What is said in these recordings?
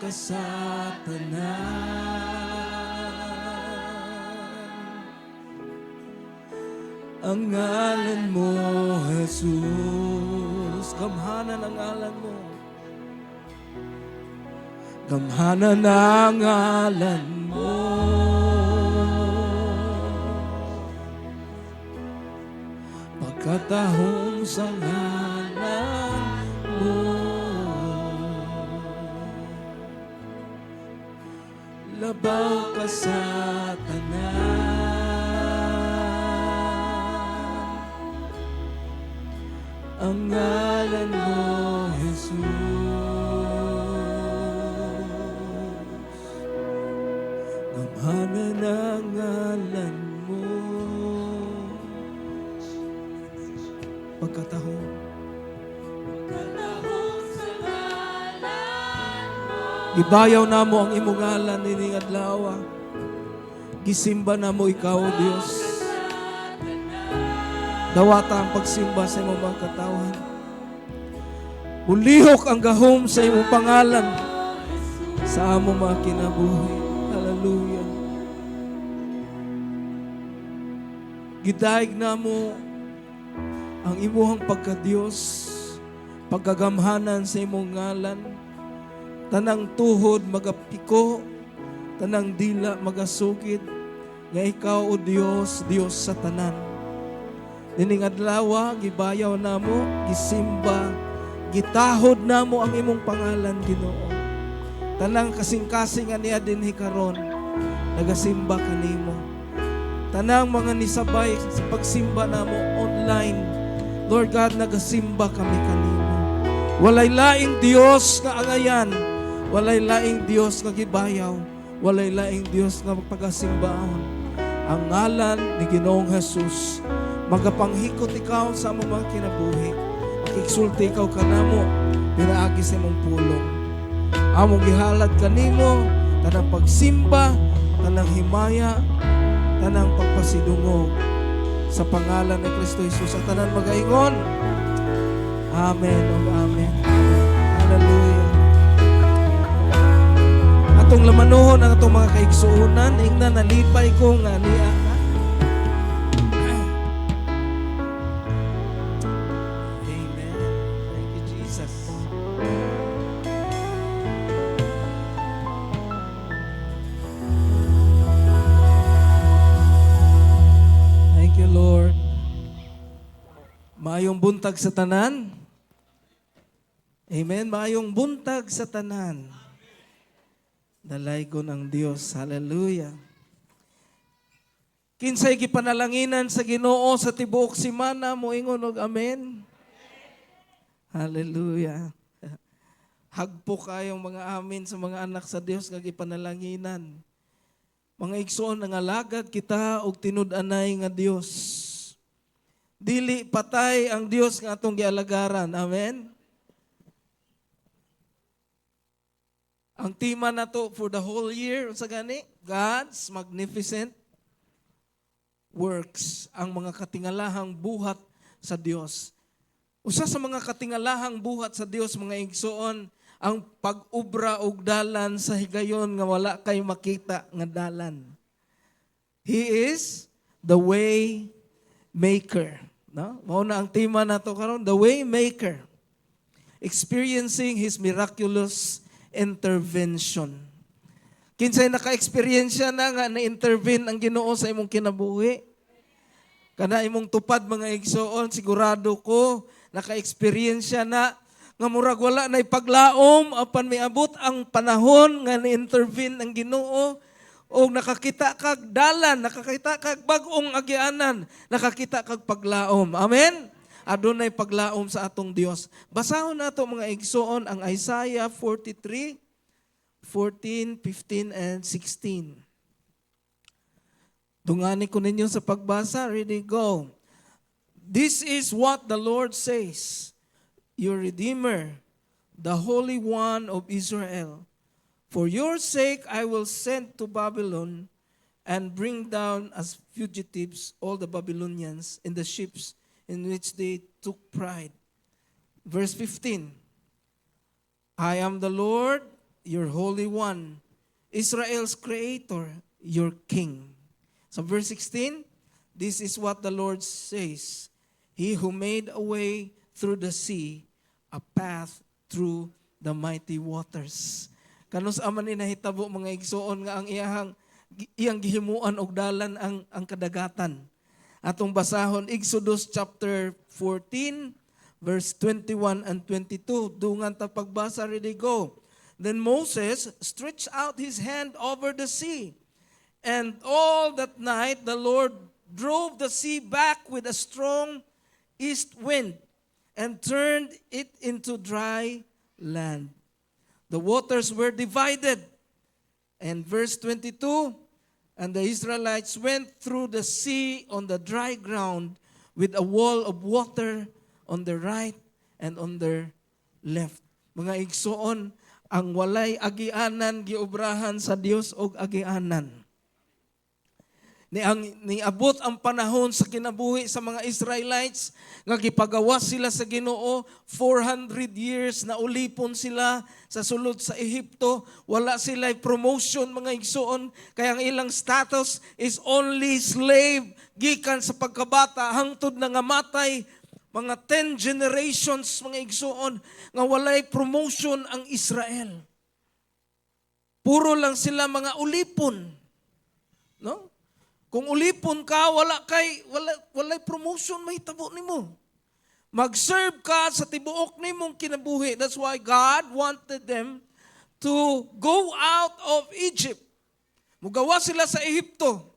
ka sa tanan. Ang ngalan mo, Jesus. Gamhanan ang ngalan mo. Gamhanan ang ngalan mo. Pagkatahong sa ngalan mo. Labaw ka sa tanan. Ang ngalan mo, Jesus. Gamhanan ang ngalan mo. Pagkatahong sa ngalan mo. ibayaw na mo ang imong ngalan nining adlaw. Gisimba na mo ikaw, O Dios. Dawata ang pagsimba sa imong mga katawan. Ulihok ang gahom sa imong pangalan sa among mga kinabuhi. Hallelujah. Gidaig na mo ang imuhang pagka-Diyos, pagkagamhanan sa imong ngalan, tanang tuhod magapiko, tanang dila magasugid, nga ikaw, O Dios, Dios sa tanan. Nining adlaw, gibayaw namo, gisimba, gitahod namo ang imong pangalan, Ginoo. Tanang kasing-kasing niya dinhi karon, nagasimba kanimo. Tanang mga nisabay sa pagsimba namo online, Lord God, nagasimba kami kanimo. Walay laing Dios nga angayan, walay laing Dios nga gibayaw, walay laing Dios nga pagasimbaon. Ang ngalan ni Ginoong Jesus, magapanghikot ikaw sa among mga kinabuhi. Makiksulti ikaw kanamo, pinaagi sa imong pulong. Among gihalad kanimo, tanang pagsimba, tanang himaya, tanang pagpasidungog sa pangalan ni Kristo Jesus. At tanan magaingon, Amen o Amen. Hallelujah. Atong lamanuhon ang atong mga kaigsuunan, ingna nalipay ko nga niya. Maayong buntag sa tanan. Amen. Maayong buntag sa tanan. Dalaygon ang Dios. Hallelujah. Kinsay gipanalanginan sa Ginoo sa tibuok semana, moingon og amen. Hallelujah. Hagpo kayong mga amin sa mga anak sa Dios nga gipanalanginan. Mga igsoon nga lagad kita og tinud-anay nga Dios. Dili patay ang Dios nga atong gialagaran. Amen? Ang tema na to for the whole year, sa gani, God's magnificent works. Ang mga katingalahang buhat sa Dios. Usa sa mga katingalahang buhat sa Dios, mga igsoon, ang pag-ubra og dalan sa higayon nga wala kay makita nga dalan. He is the way maker. No? Mao na ang tema nato karon, the way maker. Experiencing His miraculous intervention. Kinsay naka-experience na nga na-intervene ang Ginoo sa imong kinabuhi? Kana imong tupad mga igsoon, sigurado ko naka-experience na nga murag wala na ipaglaom apan miabot ang panahon nga na-intervene ang Ginoo. O nakakita kag dalan, nakakita kag bag-ong agyanan, nakakita kag paglaom. Amen? Adunay paglaom sa atong Dios. Basahon nato mga igsoon ang Isaiah 43, 14, 15, and 16. Dungani ko ninyo sa pagbasa. Ready, go. This is what the Lord says, your Redeemer, the Holy One of Israel. For your sake I will send to Babylon and bring down as fugitives all the Babylonians in the ships in which they took pride. Verse 15, I am the Lord your Holy One, Israel's Creator, your King. So verse 16, this is what the Lord says, He who made a way through the sea, a path through the mighty waters. Kanus aman ni nahitabo mga igsoon nga ang iyang gihimuan og dalan ang kadagatan. Atong basahon Exodus chapter 14 verse 21 and 22. Dungan ta pagbasa, ready go. Then Moses stretched out his hand over the sea, and all that night the Lord drove the sea back with a strong east wind and turned it into dry land. The waters were divided. And verse 22, and the Israelites went through the sea on the dry ground with a wall of water on their right and on their left. Mga igsoon, ang walay agianan giobrahan sa Dios og agianan. Niabot ang panahon sa kinabuhi sa mga Israelites nga gipagawas sila sa Ginoo, 400 years na ulipon sila sa sulod sa Ehipto. Wala sila promotion, mga igsoon, kaya ang ilang status is only slave gikan sa pagkabata hangtod na nga matay. Mga 10 generations, mga igsoon, nga walay promotion ang Israel. Puro lang sila mga ulipon. No? Kung ulipon ka, walay promotion, mahitabo nimo. Mag-serve ka sa tibuok nimong kinabuhi. That's why God wanted them to go out of Egypt. Mugawa sila sa Ehipto.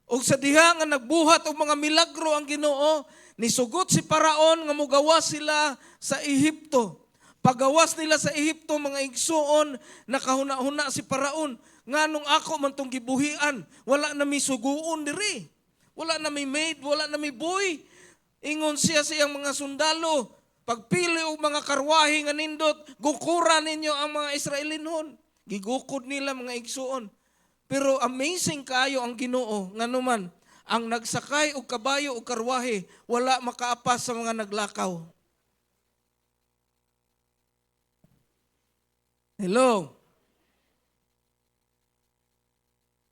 O sa diha nga nagbuhat og mga milagro ang Ginoo, nisugot si Paraon nga mugawa sila sa Ehipto. Pagawas nila sa Ehipto, mga igsuon, nakahuna-huna si Paraon. Nganong ako man tong gibuhian, wala na may suguon diri. Wala na may maid, wala na may boy. Ingon siya sa iyang mga sundalo, pagpili og mga karwahe nga nindot, gukura ninyo ang mga Israelinon. Gigukod nila, mga igsuon. Pero amazing kayo ang Ginoo, nganuman ang nagsakay og kabayo o karwahe, wala makaapas sa mga naglakaw. Hello?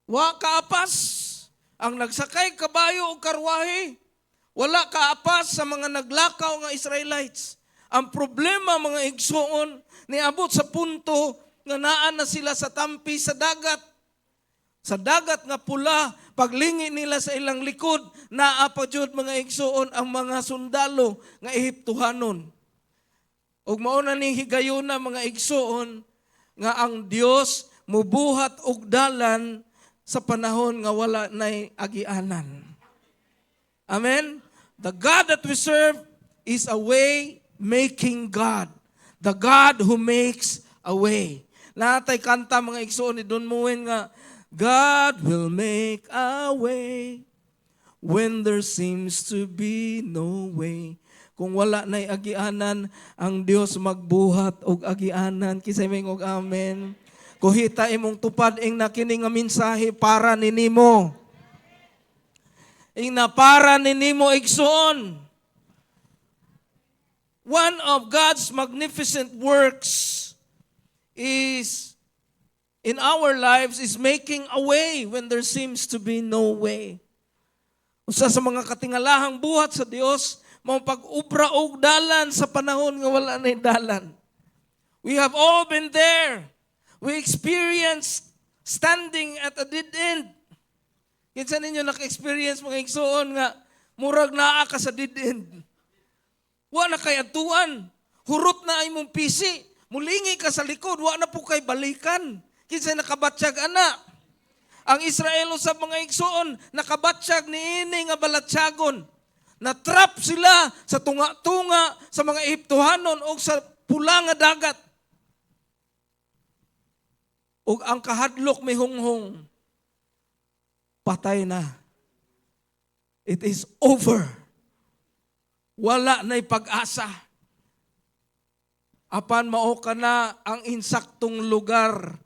Wa kaapas ang nagsakay kabayo o karwahe. Wala kaapas sa mga naglakaw nga Israelites. Ang problema, mga igsoon, niabot sa punto nga naan na sila sa tampi sa dagat. Sa dagat nga pula, paglingi nila sa ilang likod, naapadyod, mga igsoon, ang mga sundalo nga Ehiptohanon. Ug mauna ning higayuna, mga igsoon, nga ang Dios mubuhat og dalan sa panahon nga wala nay agianan. Amen? The God that we serve is a way-making God. The God who makes a way. Natay kanta, mga igsoon, ni Don Moen nga, God will make a way when there seems to be no way. Kung wala nay agianan, ang Dios magbuhat og agianan. Kisay may og amen. Kuhita imong tupad ing nakining nga mensahe para ninimo. Ing na para ninimo igsoon. One of God's magnificent works is in our lives is making a way when there seems to be no way. Usa sa mga katingalahang buhat sa Dios, mao pag-ubra og dalan sa panahon nga wala nay dalan. We have all been there. We experienced standing at a dead end. Kinsa ninyo naka-experience, mga igsoon, nga murag naa ka sa dead end. Wa na kay atuan. Hurot na imong pisi. Mulingi ka sa likod, wa na po kay balikan. Kinsa nakabatsyag ana. Ang Israel sa mga igsoon, nakabatsyag niini nga balatsyagon. Na-trap sila sa tunga-tunga sa mga Ehiptohanon o sa pula nga dagat. Ug ang kahadlok may hunghong, patay na. It is over. Wala na'y pag-asa. Apan mao ka na ang insaktong lugar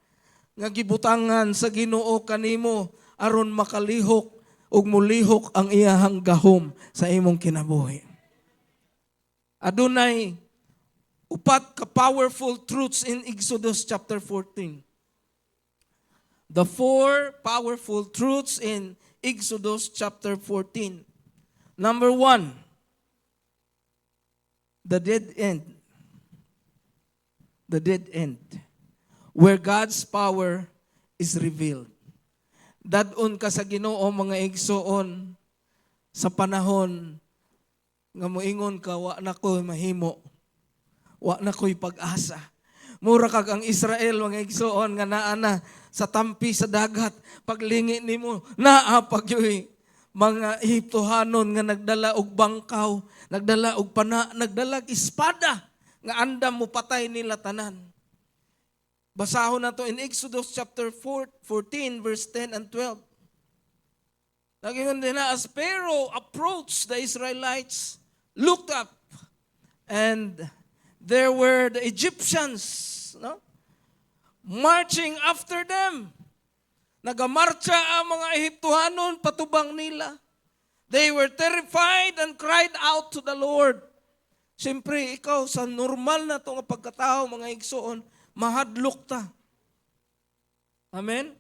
nga gibutangan sa Ginoo kanimo aron makalihok ug mulihok ang iyahang gahom sa imong kinabuhi. Adunay upat ka powerful truths in Exodus chapter 14. The 4 powerful truths in Exodus chapter 14. Number 1, the dead end. The dead end. Where God's power is revealed. Dadon ka sa Ginoo mga igsoon sa panahon nga moingon ka, wa na ko'y mahimo. Wa na ko'y pag-asa. Mura kag ang Israel mga igsoon nga naa na sa tampi sa dagat. Paglingi nimo naa pagyoy mga Ehiptohanon nga nagdala og bangkaw, nagdala og pana, nagdala og espada nga andam mo patay nila tanan. Basahon na to in Exodus chapter 14 verse 10 and 12. Nagingon din na, as Pharaoh approached the Israelites, looked up, and there were the Egyptians, no? Marching after them. Nagamarcha ang mga Ehiptohanon patubang nila. They were terrified and cried out to the Lord. Siyempre, ikaw sa normal na itong pagkatao, mga igsoon, mahadlok ta. Amen?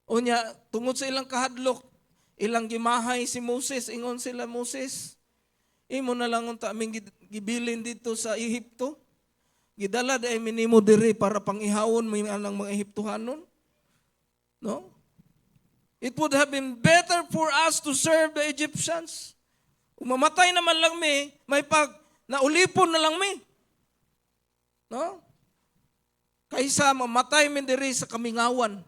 Unya, tungod sa ilang kahadlok, ilang gimahay si Moses, ingon sila, Moses, imo na lang unta aming gibilin dito sa Ehipto. Gidala dahil minimo diri para pangihawon may anang mga Ehiptohanon. No? It would have been better for us to serve the Egyptians. Kung mamatay naman lang may pag naulipon na lang No? Kaysa mamatay min diri sa kamingawan.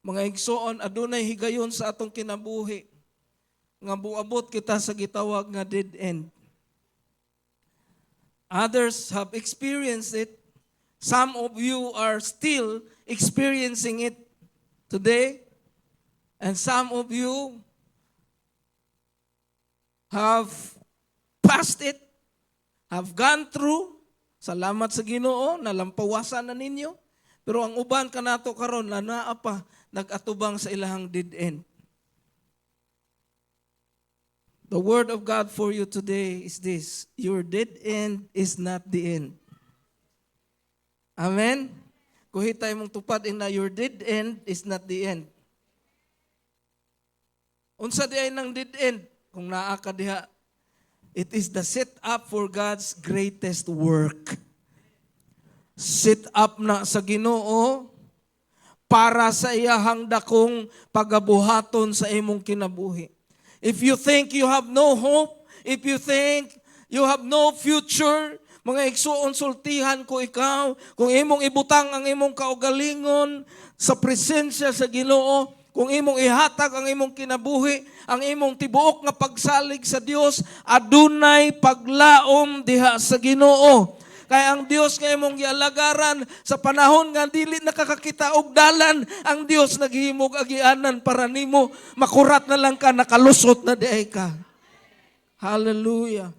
Mga igsoon, adunay higayon sa atong kinabuhi. Nga buabot kita sa gitawag nga dead end. Others have experienced it. Some of you are still experiencing it today. And some of you have passed it, have gone through. Salamat sa Ginoo, nalampawasan na ninyo. Pero ang uban kanato karon na naa pa nagatubang sa ilahang dead end. The word of God for you today is this: your dead end is not the end. Amen? Kuhitay mong tupad na your dead end is not the end. Unsa di ay ng dead end? Kung naa ka diha, it is the set up for God's greatest work. Set up na sa Ginoo para sa iyahang dakong pagabuhaton sa imong kinabuhi. If you think you have no hope, if you think you have no future, mga igsuon sultihan ko ikaw, kung imong ibutang ang imong kaugalingon sa presensya sa Ginoo, kung imong ihatag ang imong kinabuhi, ang imong tibuok nga pagsalig sa Dios, adunay paglaom diha sa Ginoo. Kaya ang Dios nga imong gialagaran sa panahon nga dili nakakakita og dalan, ang Dios naghimog agianan para nimo makurat na lang ka, nakalusot na diay ka. Hallelujah.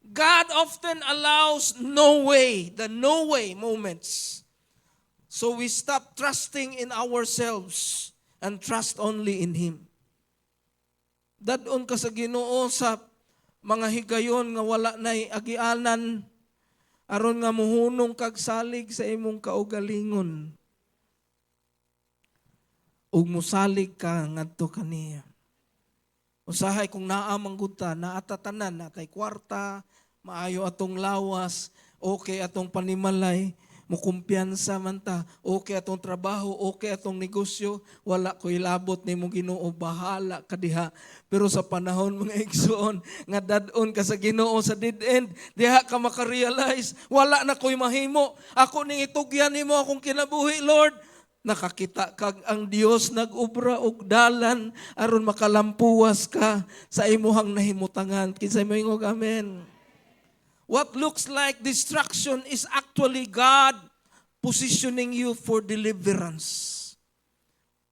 God often allows no way, the no way moments. So we stop trusting in ourselves and trust only in Him. Dadon ka sa Ginoo sa mga higayon nga wala na'y agianan, aron nga muhunong kag salig sa imong kaugalingon. Ug musalig ka ngadto kaniya. Usahay kung naa manggud ta, naatatanan natay kwarta, maayo atong lawas, okay atong panimalay, mukumpiyansa man ta, okay atong trabaho, okay atong negosyo, wala ko'y labot ni mong Ginoo, bahala ka diha. Pero sa panahon mga igsoon, nga dadon ka sa Ginoo sa dead end, diha ka makarealize, wala na ko'y mahimo, ako ning itugyan nimo akong kinabuhi, Lord. Nakakita kag ang Dios nag-ubra og dalan aron makalampuwas ka sa imuhang nahimutangan. Kinsay moingog amen. What looks like destruction is actually God positioning you for deliverance.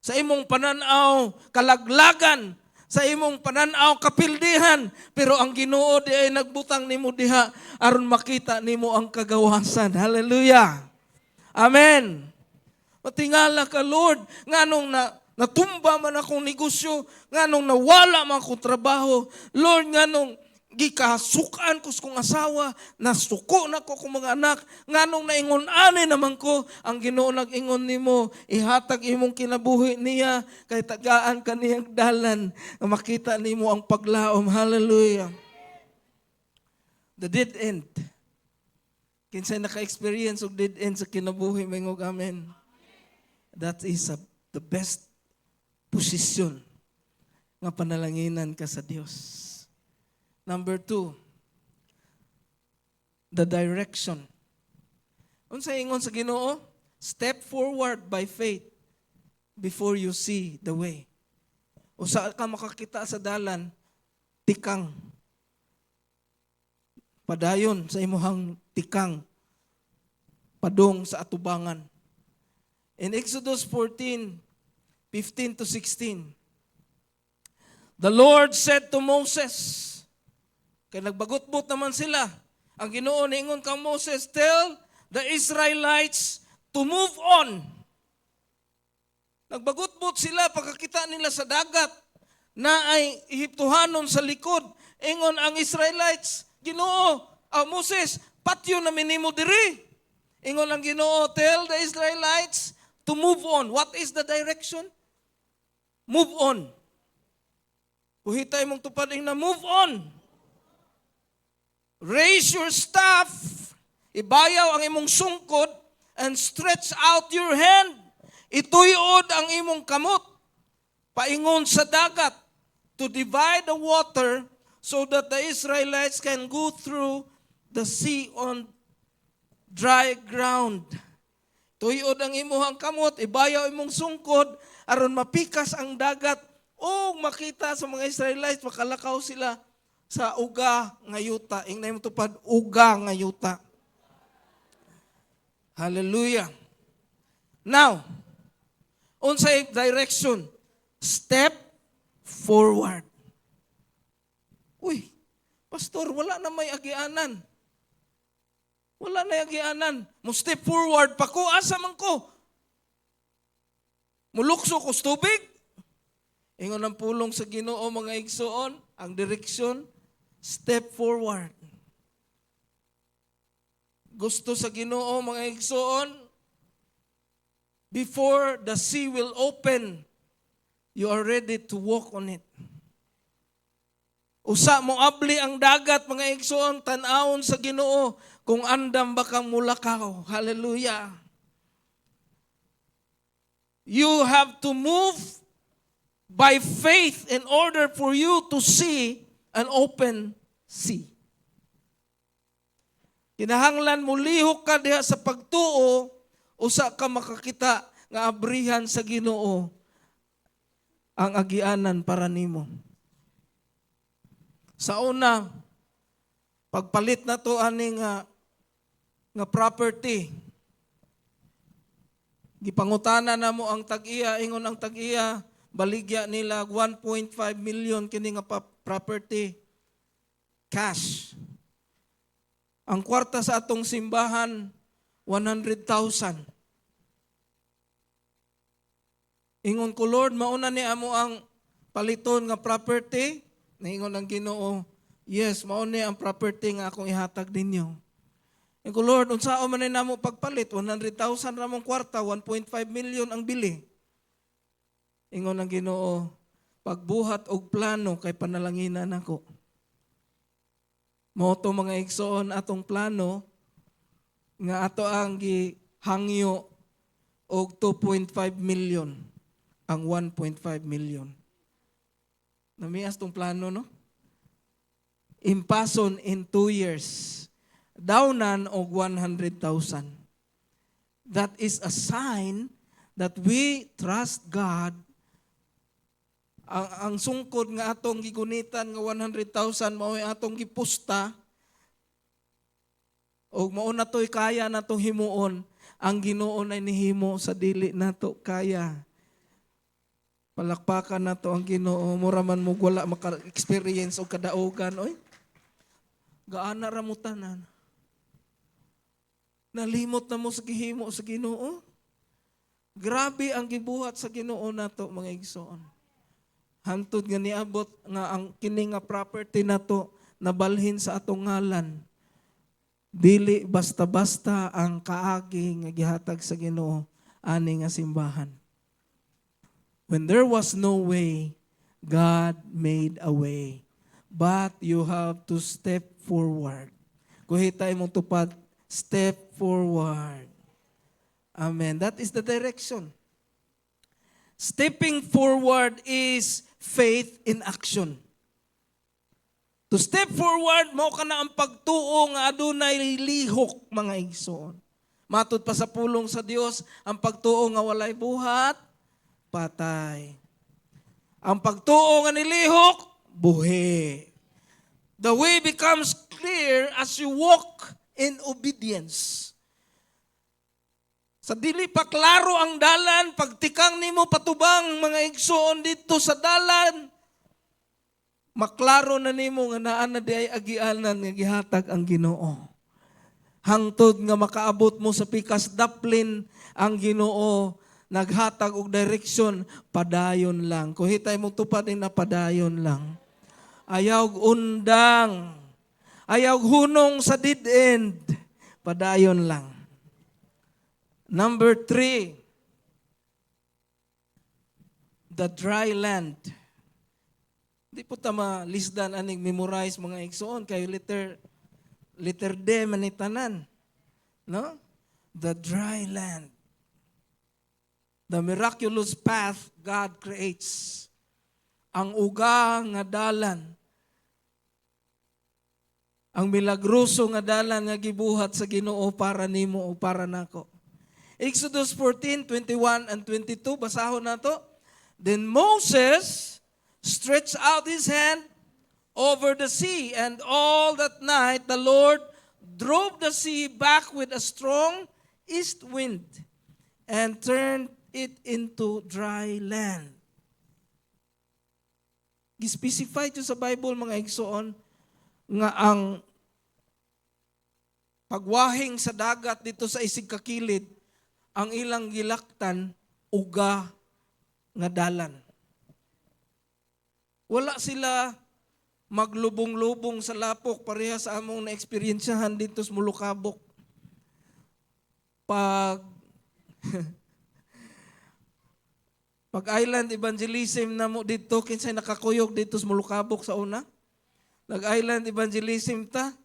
Sa imong pananaw, kalaglagan, sa imong pananaw, kapildihan, pero ang Ginoo di ay nagbutang nimo diha aron makita nimo ang kagawasan. Hallelujah. Amen. Matingala ka, Lord, nganong na Natumba man akong negosyo, nganong nawala man akong trabaho. Lord, nganong gikasukan ko sa kong asawa, nasuko na ko kong mga anak, nganong naingon-ani naman ko, ang Ginoo nag-ingon nimo, ihatag imong kinabuhi niya, kay tagaan ka niyang dalan, na makita nimo ang paglaom. Hallelujah. The dead end. Kinsay naka-experience og dead end sa kinabuhi, mingog amen. That is the best position nga panalanginan ka sa Dios. Number 2, the direction. Unsa ingon sa Ginoo? Step forward by faith before you see the way. Usa ka makakita sa dalan, tikang. Padayon sa imuhang tikang, padong sa atubangan. In Exodus 14:15 to 16, the Lord said to Moses, kaya nagbagot-bot naman sila. Ang Ginoo niingon kang Moses, tell the Israelites to move on. Nagbagot-bot sila pagkakita nila sa dagat na ay Ehiptohanon sa likod. Ingon ang Israelites, Ginoo, Moses, patyo na minimo diri. Ingon ang Ginoo, tell the Israelites to move on. What is the direction? Move on. Kuhitay mong tupading na move on. Raise your staff, ibayaw ang imong sungkod, and stretch out your hand. Ituyod ang imong kamot, paingon sa dagat, to divide the water, so that the Israelites can go through the sea on dry ground. Tuyod ang imong kamot, ibayaw imong sungkod, aron mapikas ang dagat, o makita sa mga Israelites, makalakaw sila sa uga nga yuta. Ingnay mo tupad, uga nga yuta. Hallelujah. Now, unsay direction? Step forward. Uy, pastor, wala na may agianan. Wala na agianan. Mo step forward pa ko, asa man ko? Mulukso ko sa tubig? Ingon ang pulong sa Ginoo mga igsoon, ang direksyon, step forward. Gusto sa Ginoo mga igsoon, before the sea will open, you are ready to walk on it. Usa mo abli ang dagat mga igsoon, tan-awon sa Ginoo kung andam ba kang mulakaw. Hallelujah. You have to move by faith in order for you to see an open sea. Kinahanglan mo lihok ka diha sa pagtuo, usa ka makakita nga abrihan sa Ginoo ang agianan para nimo. Sa una, pagpalit na to ani nga property. Gipangutana na mo ang tag-iya, ingon ang tag-iya, baligya nila 1.5 million kini nga property cash. Ang kwarta sa atong simbahan 100,000. Ingon ko, Lord, mauna ni amo ang paliton nga property. Naingon ang Ginoo, yes, mauna ang property nga akong ihatag ninyo. Ingon ko, Lord, unsao man namo pagpalit 100,000 ramong kwarta, 1.5 million ang bili. Ingon ang Ginoo, pagbuhat og plano kay panalanginan ako. Moto mga igsoon atong plano nga ato ang gihangyo og 2.5 million ang 1.5 million. Namias tong plano, no? Impason in 2 years. Downan og 100,000. That is a sign that we trust God. Ang sungkod nga atong gigunitan nga 100,000 mao atong gipusta og mao na toy kaya natong himuon. Ang Ginoo ay nihimo sa dili nato kaya. Palakpakan nato ang Ginoo, mura man mo wala maka-experience og kadaugan oy. Gaana ra mo tanan. Nalimot na mo sa gihimo sa Ginoo. Grabe ang gibuhat sa Ginoo nato mga igsoon. Hantod nga niabot nga ang kini nga property nato nabalhin sa atong ngalan. Dili basta-basta ang kaagi nga gihatag sa Ginoo ani nga simbahan. When there was no way, God made a way. But you have to step forward. Kuhitay mong tupad, step forward. Amen. That is the direction. Stepping forward is faith in action. To step forward, mao ka na ang pagtuo nga adunay lihok, mga igsoon. Matud pa sa pulong sa Dios, ang pagtuo nga walay buhat, patay. Ang pagtuo nga nilihok, buhi. The way becomes clear as you walk in obedience. Sa dili pa klaro ang dalan, pagtikang nimo patubang mga igsoon dito sa dalan, maklaro na nimo nga naa na di ay agianan nga gihatag ang Ginoo. Hangtod nga makaabot mo sa pikas daplin ang Ginoo, naghatag og direksyon, padayon lang. Kuhitay mo tupad na padayon lang. Ayaw undang, ayaw hunong sa dead end, padayon lang. Number 3, the dry land. Di po tama lisdan aning memorize mga igsoon kayo letter D manitanan. No? The dry land. The miraculous path God creates. Ang uga nga dalan. Ang milagroso nga dalan nga gibuhat sa Ginoo para nimo o para nako. Exodus 14:21 and 22, basahon nato. Then Moses stretched out his hand over the sea, and all that night the Lord drove the sea back with a strong east wind and turned it into dry land. Gispecify ito sa Bible, mga igsoon, nga ang pagwahing sa dagat dito sa isig kakilid, ang ilang gilaktan, uga nga dalan. Wala sila maglubong-lubong sa lapok, pareha sa among na-experiensyahan dito sa Mulukabok. Pag island evangelism na mo dito, kinsay nakakuyog dito sa Mulukabok sa una. Nag-island evangelism ta,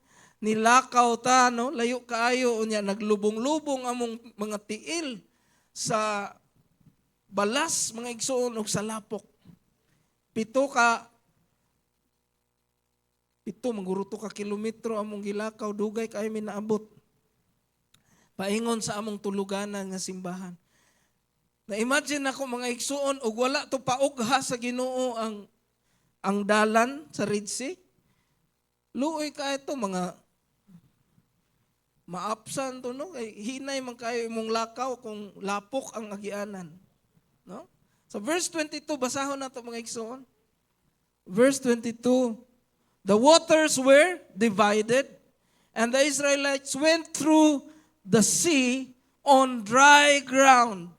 nilakaw ta, no? Layo kaayo, unya naglubong-lubong among mga tiil sa balas, mga igsoon, o sa lapok. Pito, manguruto ka kilometro among gilakaw, dugay kayo minaabot. Paingon sa among tuluganan nga simbahan. Na-imagine ako mga igsoon, og wala to paugha sa Ginoo ang dalan sa Red Sea. Luoy ka ito, mga maapsan to, no? Hinay man kayo imong lakaw kung lapok ang agianan. No? So verse 22, basahon na ito mga igsoon. Verse 22, the waters were divided, and the Israelites went through the sea on dry ground.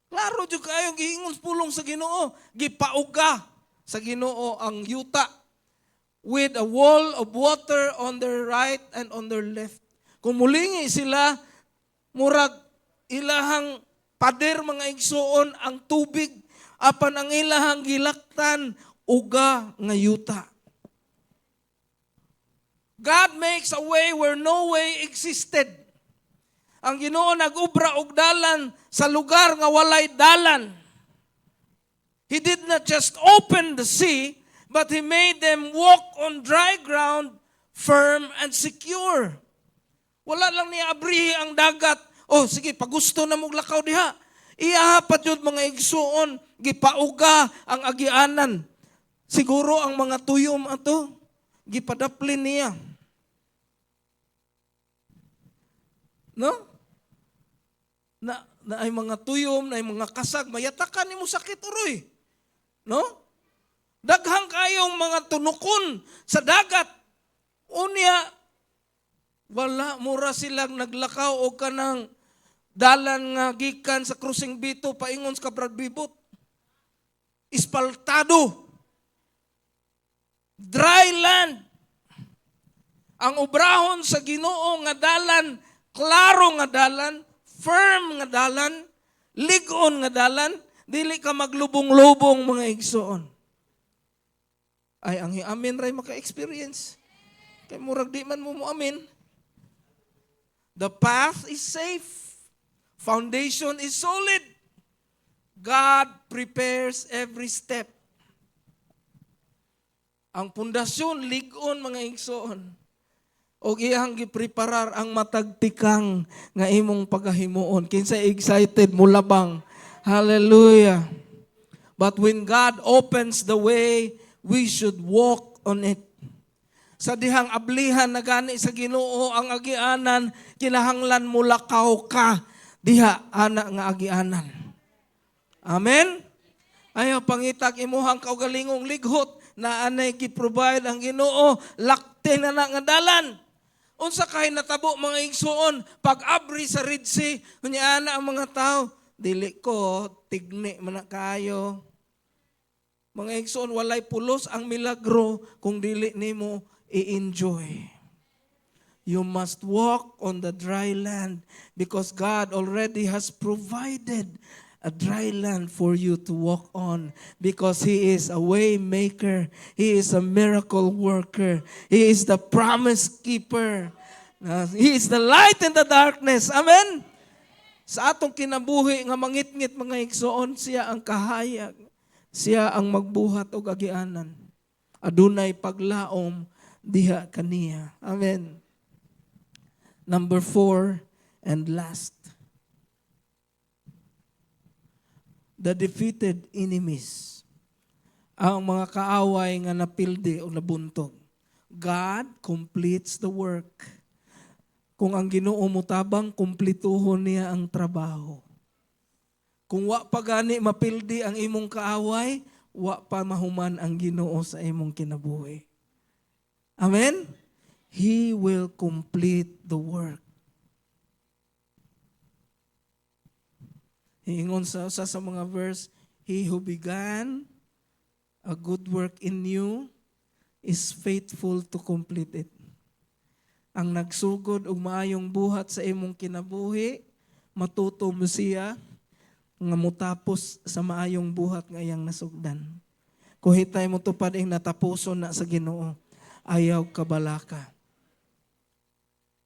Klaro jud kayo giingon pulong sa Ginoo, gipauga sa Ginoo ang yuta with a wall of water on their right and on their left. Kung mulingi sila, murag ilahang pader mga igsoon ang tubig, apan ang ilahang gilaktan, uga nga yuta. God makes a way where no way existed. Ang Ginoo nag-ubra og dalan sa lugar nga walay dalan. He did not just open the sea, but He made them walk on dry ground, firm and secure. Wala lang niya abrihi ang dagat. Oh, sige, pag gusto na mong lakaw diha. Iyahapat yun mga igsuon, gipauga ang agianan. Siguro ang mga tuyom ato, gipadaplin niya. No? Na ay mga tuyom, na ay mga kasag, mayatakan ni mo sakit uroy. No? Daghang kayong mga tunukon sa dagat. Unya, wala, mura silang naglakaw o kanang Dalan nga gikan sa krusing bito paingon sa Kabragbibot. Ispaltado. Dry land. Ang obrahon sa Ginoo nga dalan, klaro nga dalan, firm nga dalan, ligon nga dalan, dili ka maglubong-lubong mga igsoon. Ay, ang amin ray maka-experience. Kay murag di man mo amin. The path is safe. Foundation is solid. God prepares every step. Ang pundasyon, ligon mga igsoon. O iyang gipreparar ang matagtikang nga imong pagahimuon. Kinsa excited mo labang. Hallelujah. But when God opens the way, we should walk on it. Sa dihang ablihan na gani sa Ginoo ang agianan, kinahanglan mo lakaw ka diha ana nga agianan. Amen? Ayaw pangitag imuhang kaugalingong lighot na anay gi-provide ang Ginoo, lakte na nga dalan. Unsa kay natabo mga igsoon pag abri sa Red Sea, unya ana ang mga tao, dili ko tigni man na kayo. Mga igsoon walay pulos ang milagro kung dili nimo i-enjoy. You must walk on the dry land because God already has provided a dry land for you to walk on because He is a way maker. He is a miracle worker. He is the promise keeper. He is the light in the darkness. Amen? Sa atong kinabuhi nga mangitngit mga igsoon, siya ang kahayag. Siya ang magbuhat og agianan. Adunay paglaom diha kaniya. Amen. Number 4 and last. The defeated enemies. Ang mga kaaway nga napildi o nabuntog. God completes the work. Kung ang Ginoo mutabang, kumplituhon niya ang trabaho. Kung wa pa gani mapildi ang imong kaaway, wa pa mahuman ang Ginoo sa imong kinabuhi. Amen? He will complete the work. Hiingon sa mga verse, He who began a good work in you is faithful to complete it. Ang nagsugod og maayong buhat sa imong kinabuhi, matuto mo siya nga mutapos sa maayong buhat nga iyang nasugdan. Kuhitay mo tupad ing natapuson na sa Ginoo, ayaw kabalaka.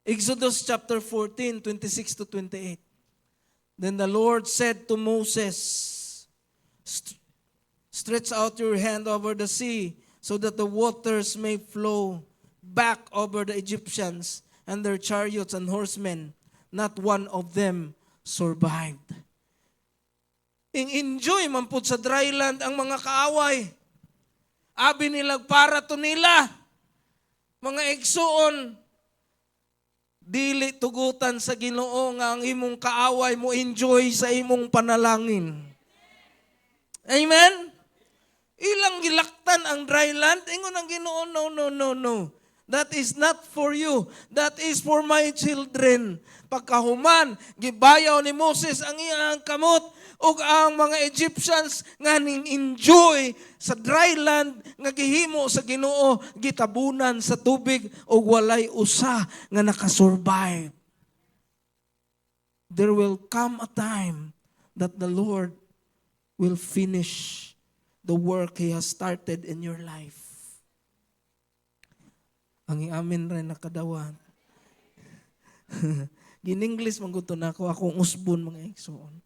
Exodus chapter 14, 26 to 28. Then the Lord said to Moses, stretch out your hand over the sea so that the waters may flow back over the Egyptians and their chariots and horsemen. Not one of them survived. Enjoy man pud sa dry land ang mga kaaway. Abi nilag para to nila. Mga igsoon, dili tugutan sa Ginoo nga ang imong kaaway mo enjoy sa imong panalangin. Amen? Ilang gilaktan ang dry land, ingon ang Ginoo, no. That is not for you. That is for my children. Pagkahuman, gibayaw ni Moses ang iyang kamot ug ang mga Egyptians nga ning-enjoy sa dry land nga gihimo sa Ginoo, gitabunan sa tubig ug walay usa nga nakasurvive. There will come a time that the Lord will finish the work He has started in your life. Ang amin rin nakadawan. Gin-English mangguto na ako, akong usbon mga igsoon.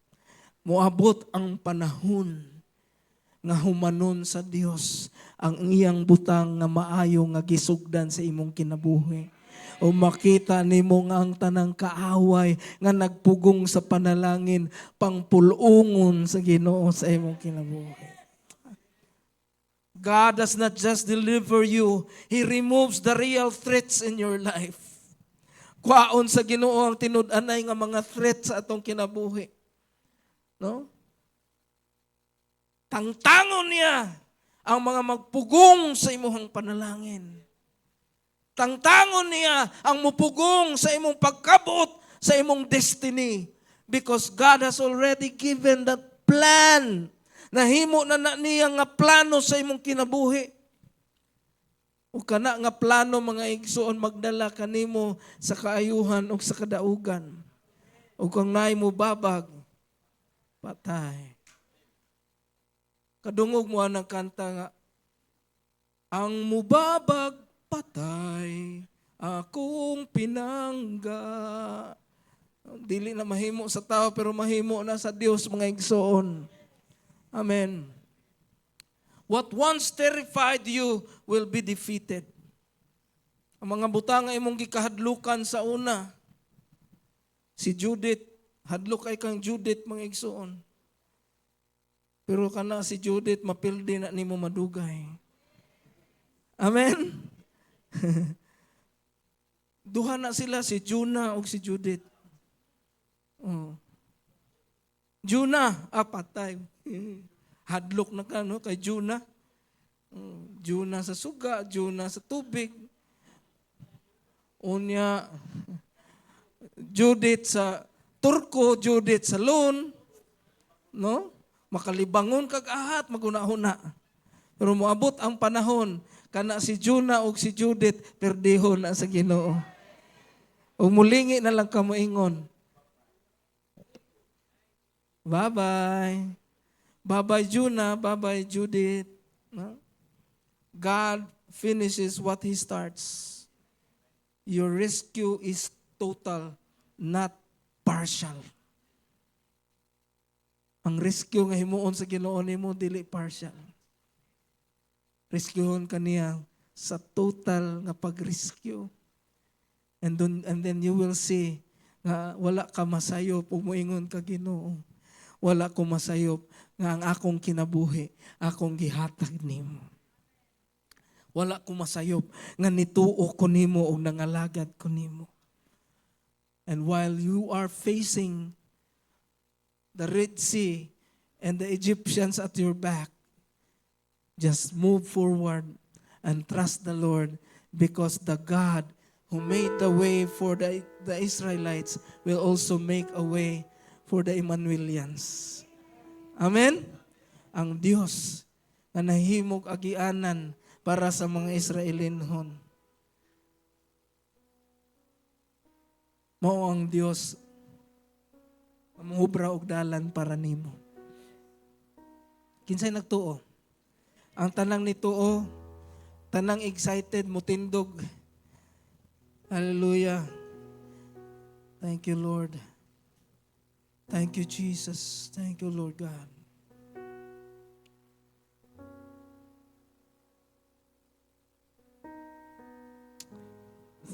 Moabot ang panahon nga humanon sa Dios ang iyang butang nga maayo nga gisugdan sa imong kinabuhi. O makita nimo nga ang tanang kaaway nga nagpugong sa panalangin pangpulungon sa Ginoo sa imong kinabuhi. God does not just deliver you, He removes the real threats in your life. Kwaon sa Ginoo ang tinud-anay nga mga threats sa atong kinabuhi. No? Tangtangon niya ang mga magpugong sa imong panalangin. Tangtangon niya ang mupugong sa imong pagkabot sa imong destiny. Because God has already given that plan. Nahimo na niya nga plano sa imong kinabuhi. O kana nga plano mga igsoon magdala kanimo sa kaayuhan o sa kadaugan. O kung naay mo babag, patay. Kadungog mo ang kanta nga, ang mubabag patay, akong pinangga. Dili na mahimo sa tao pero mahimo na sa Dios mga igsoon. Amen. What once terrified you will be defeated. Ang mga butang nga imong gikahadlukan sa una, si Judith, hadlok ay kang Judith mga igsoon. Pero kana si Judith, mapildi na nimo madugay. Amen? Duha na sila, si Juna o si Judith. Oh. Juna, patay. Hadlok na ka, no? Kay Juna. Juna sa suga, Juna sa tubig. Unya, Judith sa turko, Judith sa loon. No? Makalibangon kag ahat, maguna-huna. Pero moabot ang panahon, kana si Juna o si Judith, perdihon na sa Ginoo. O mulingi na lang ka moingon. Bye-bye. Bye-bye Juna, bye-bye Judith. No? God finishes what He starts. Your rescue is total, not partial. Ang rescue nga himuon sa Ginoo nimo dili partial. Rescueon kaniya sa total nga pag-rescue. And then you will see nga wala ka masayop ug moingon ka Ginoo. Wala ko masayop nga ang akong kinabuhi, akong gihatag nimo. Wala ko masayop nga nituo ko nimo ug nangalagad ko nimo. And while you are facing the Red Sea and the Egyptians at your back, just move forward and trust the Lord, because the God who made the way for the Israelites will also make a way for the Emmanuelians. Amen? Ang Diyos na nahimog agianan para sa mga Israelinhon. Mao ang Diyos ang hubra og dalan para nimo. Kinsay nagtuo? Ang tanang nituo, tanang excited, mutindog. Hallelujah. Thank you, Lord. Thank you, Jesus. Thank you, Lord God.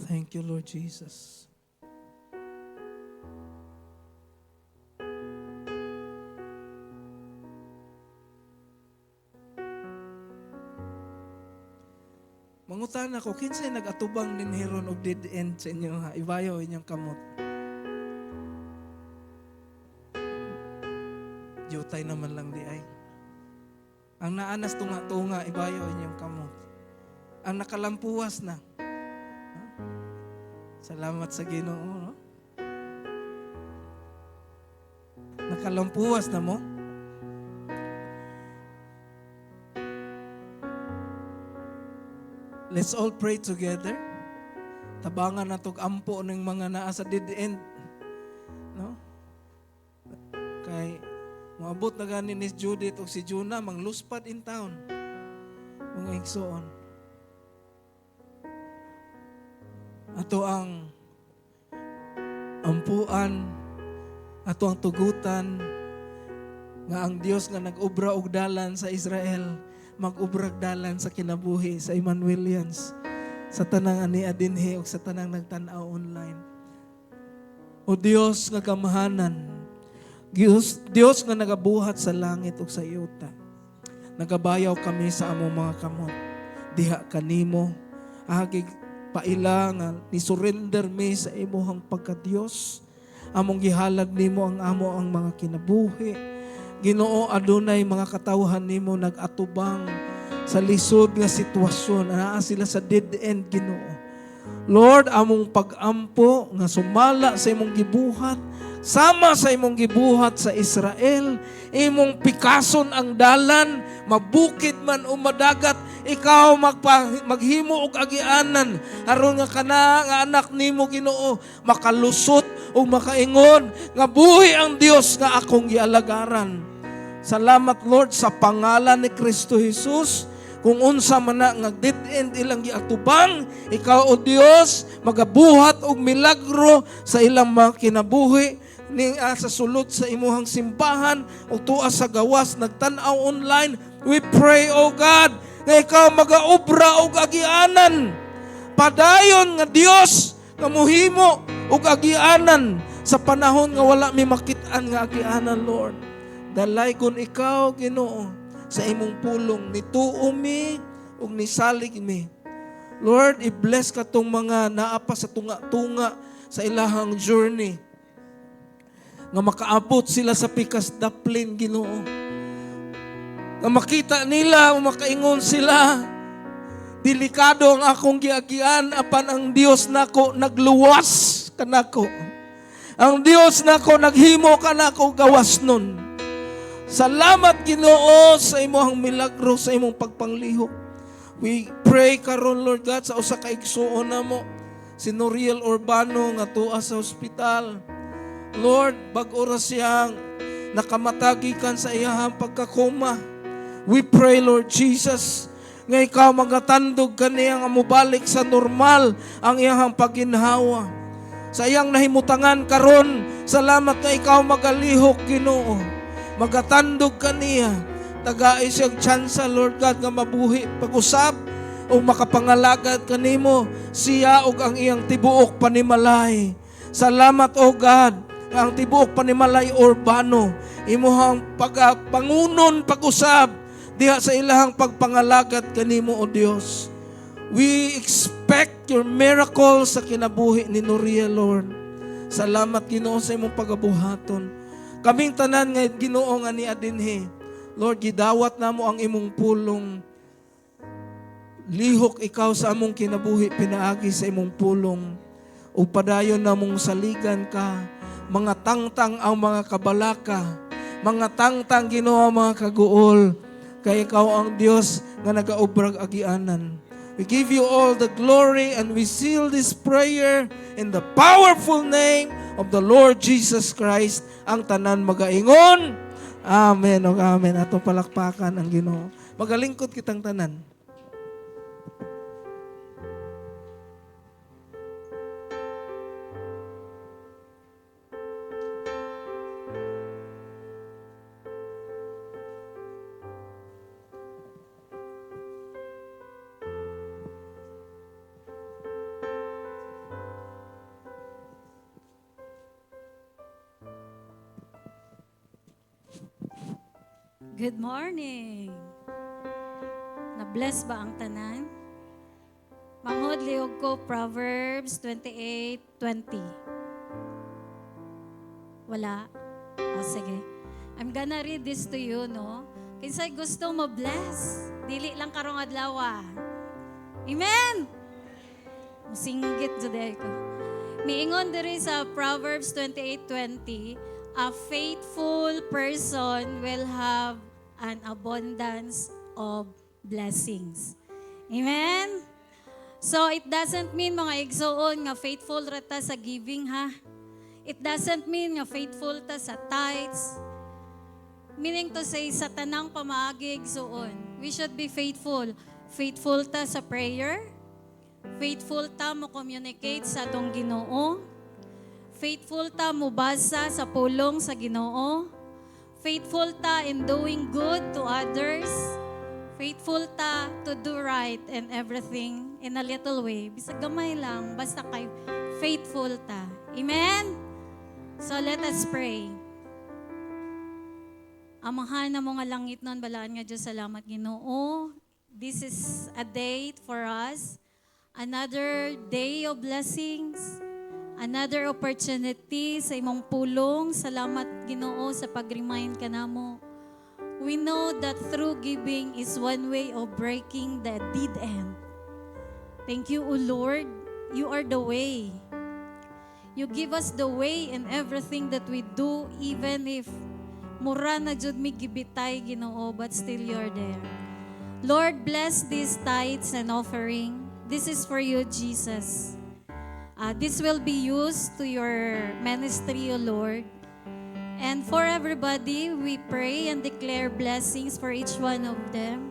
Thank you, Lord Jesus. Mangutan ako, kinsay nag-atubang ninhiron og dead end sa inyo ha? Ibayo inyong kamot. Jutay naman lang di ay. Ang naanas tunga-tunga, ibayo inyong kamot. Ang nakalampuwas na. Ha? Salamat sa Ginoo. No? Nakalampuwas na mo. Let's all pray together. Tabangan na tog ampo ng mga naa sa dead end. No? Kay moabot na gani ni Judith o si Juna mangluspad in town. Mga igsoon. Ato ang ampuan, ato ang tugutan nga ang Dios nga nag-ubra og dalan sa Israel, mag-ubrag dalan sa kinabuhi sa Emmanuelians, sa tanang ani adinhi o sa tanang nagtanaw online. O Dios nga kamahanan, Dios nga nagabuhat sa langit ug sa yuta. Nagabayaw kami sa among mga kamot. Diha kanimo agig paila nga ni surrender mi sa imong pagka-Dios. Among gihalad nimo ang ang mga kinabuhi. Ginoo adunay mga katawhan nimo nag-atubang sa lisod nga sitwasyon. Anaa sila sa dead end Ginoo. Lord, among pag-ampo nga sumala sa imong gibuhat Sama sa imong gibuhat sa Israel, imong pikason ang dalan, mabukid man o madagat, ikaw maghimo og agianan aron nga kana nga anak nimo Ginoo makalusot o makaingon nga buhi ang Dios nga akong gialagaran. Salamat Lord sa pangalan ni Kristo Jesus. Kung unsa man na nga dead end ilang giatubang, ikaw o Dios magabuhat og milagro sa ilang mga kinabuhi ning sa sulod sa imuhang simbahan o tuwa sa gawas nagtan-aw online. We pray, O God, nga ikaw magaobra og agianan. Padayon nga Dios nga muhimo og agianan sa panahon nga wala mi makit-an nga agianan, Lord. Dalaygon ikaw, Ginoo, sa imong pulong nituo mi ug nisalig mi. Lord, i-bless ka tong mga naapa sa tunga-tunga sa ilahang journey. Nga makaabot sila sa pikas daplin, Ginoo. Nga makita nila, makaingon sila, delikado ang akong giagian, apan ang Dios nako nagluwas kanako. Ang Dios nako naghimo kanako gawas nun. Salamat, Ginoo, sa imong milagro, sa imong pagpanglihok. We pray karon, Lord God, sa usa ka igsuon namo, si Noriel Urbano nga tuwa sa ospital. Lord, bag-o ra siyang nakamatagikan sa iyahang pagkakoma. We pray, Lord Jesus, nga ikaw magatandog kaniya nga mubalik sa normal ang iyahang paginhawa. Sa iyang nahimutangan karon, salamat nga ikaw magalihok, Ginoo. Magatandog kaniya. Tagai siyang tsansa, Lord God, nga mabuhi pag-usab o makapangalagad kanimo siya ug ang iyang tibuok panimalay. Salamat, O God, ang tibuok panimalay Urbano, imuhang pangunon pag-usab diha sa ilahang pagpangalagad kanimo, O Dios. We expect your miracle sa kinabuhi ni Noria, Lord. Salamat, Ginoo, sa imong pagabuhaton. Kaming tanan nga Ginoo nga ni adinhi, Lord, gidawat namo ang imong pulong. Lihok ikaw sa among kinabuhi, pinaagi sa imong pulong. Upadayon namong saligan ka, mga tangtang ang mga kabalaka, mga tangtang Ginoo mga kaguol, kay ikaw ang Dios nga nagaubrag agianan. We give you all the glory and we seal this prayer in the powerful name of the Lord Jesus Christ. Ang tanan magaingon, amen o amen. Atong palakpakan ang Ginoo. Magalingkod kitang tanan. Good morning. Na-bless ba ang tanan? Mangod liog ko Proverbs 28:20. Wala? O sige. I'm gonna read this to you, no? Kinsay gusto mo bless? Dili lang karong adlaw. Amen! Musinggit juday ko. Miingon diri sa Proverbs 28:20, a faithful person will have an abundance of blessings. Amen? So, it doesn't mean mga igsoon nga faithful rata sa giving, ha? It doesn't mean nga faithful ta sa tithes. Meaning to say, sa tanang pamaagi igsoon, we should be faithful. Faithful ta sa prayer. Faithful ta mo communicate sa atong Ginoo. Faithful ta mo basa sa pulong sa Ginoo. Faithful ta in doing good to others. Faithful ta to do right and everything in a little way. Bisag gamay lang, basta kay faithful ta. Amen? So let us pray. Amahan na mo nga langit nun, balaan nga Diyos, salamat Ginoo. This is a day for us. Another day of blessings. Another opportunity sa imong pulong. Salamat Ginoo sa pag-remind ka namo. We know that through giving is one way of breaking the dead end. Thank you, O Lord. You are the way. You give us the way in everything that we do, even if mura na jud mi gibitay, Ginoo, but still you're there. Lord, bless these tithes and offering. This is for you, Jesus. This will be used to your ministry, O Lord. And for everybody, we pray and declare blessings for each one of them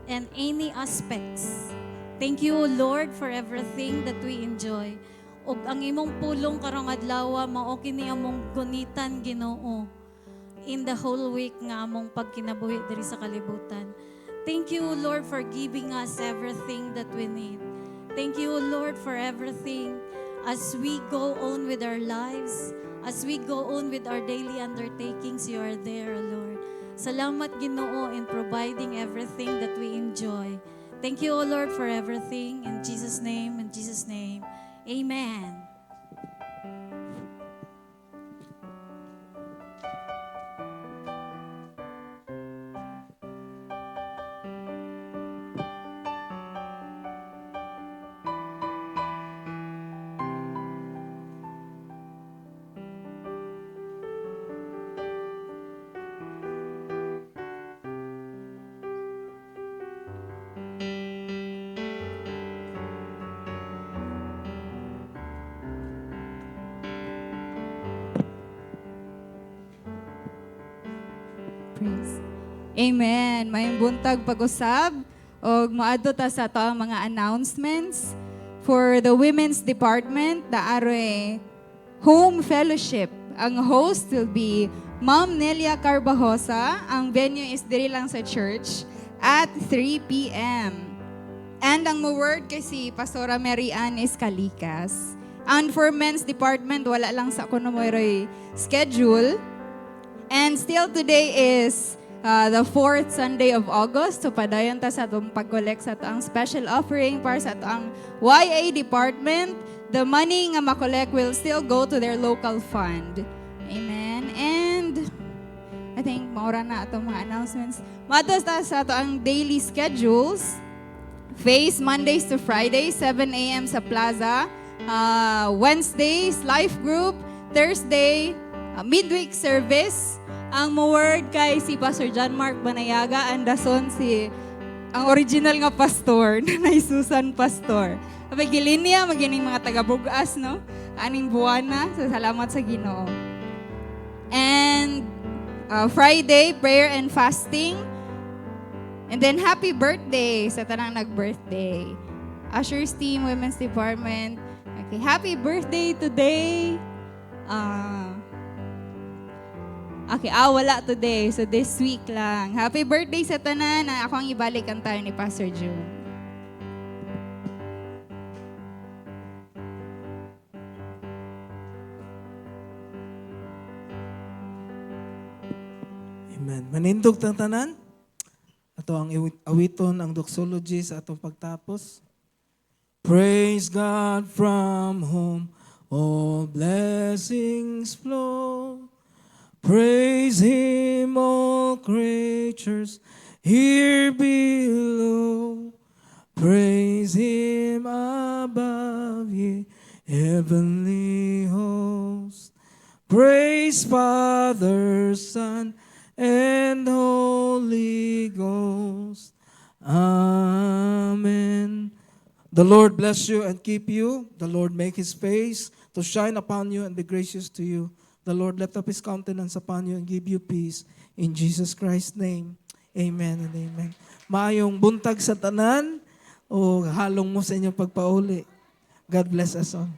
and any aspects. Thank you, O Lord, for everything that we enjoy. Og ang imong pulong karong adlaw mao kini among gunitan, Ginoo, in the whole week nga among pagkinabuhi diri sa kalibutan. Thank you, Lord, for giving us everything that we need. Thank you, Lord, for everything as we go on with our lives, as we go on with our daily undertakings. You are there, Lord. Salamat, Ginoo, in providing everything that we enjoy. Thank you, O Lord, for everything. In Jesus' name, Amen. Praise. Amen. May buntag pag-usab og moadto ta sa ato ang mga announcements for the women's department, the aroy home fellowship. Ang host will be Ma'am Nelia Carbajosa. Ang venue is diri lang sa church at 3 p.m. And ang mo-word kay si Pastora Mary Ann Escalikas. And for men's department, wala lang sa kuno mo schedule. And still today is the 4th Sunday of August. So padayon ta sa atong pag-collect sa atong special offering para sa atong YA department. The money nga ma-collect will still go to their local fund. Amen. And I think maura na atong mga announcements. Matos ta sa atong daily schedules. Face Mondays to Fridays, 7 a.m. sa Plaza. Wednesdays, life group. Thursday, midweek service. Ang mo-word kay si Pastor John Mark Banayaga, and dason ang original nga pastor, na Susan Pastor. Pagilinya, magining mga taga-bugas, no? Aning buwan na, so salamat sa Ginoo. And Friday, prayer and fasting. And then happy birthday sa tanang nag-birthday. Ushers team, women's department. Okay, happy birthday today. Wala today. So this week lang. Happy birthday sa tanan. Ako ang ibalik ang tayo ni Pastor June. Amen. Manindog tang tanan. Ato ang awiton ang doxology sa atong pagtapos. Praise God from whom all blessings flow. Praise Him, all creatures here below. Praise Him above, ye heavenly hosts. Praise Father, Son, and Holy Ghost. Amen. The Lord bless you and keep you. The Lord make His face to shine upon you and be gracious to you. The Lord lift up His countenance upon you and give you peace. In Jesus Christ's name, amen and amen. Maayong buntag sa tanan o halong mo sa inyong pagpauli. God bless us all.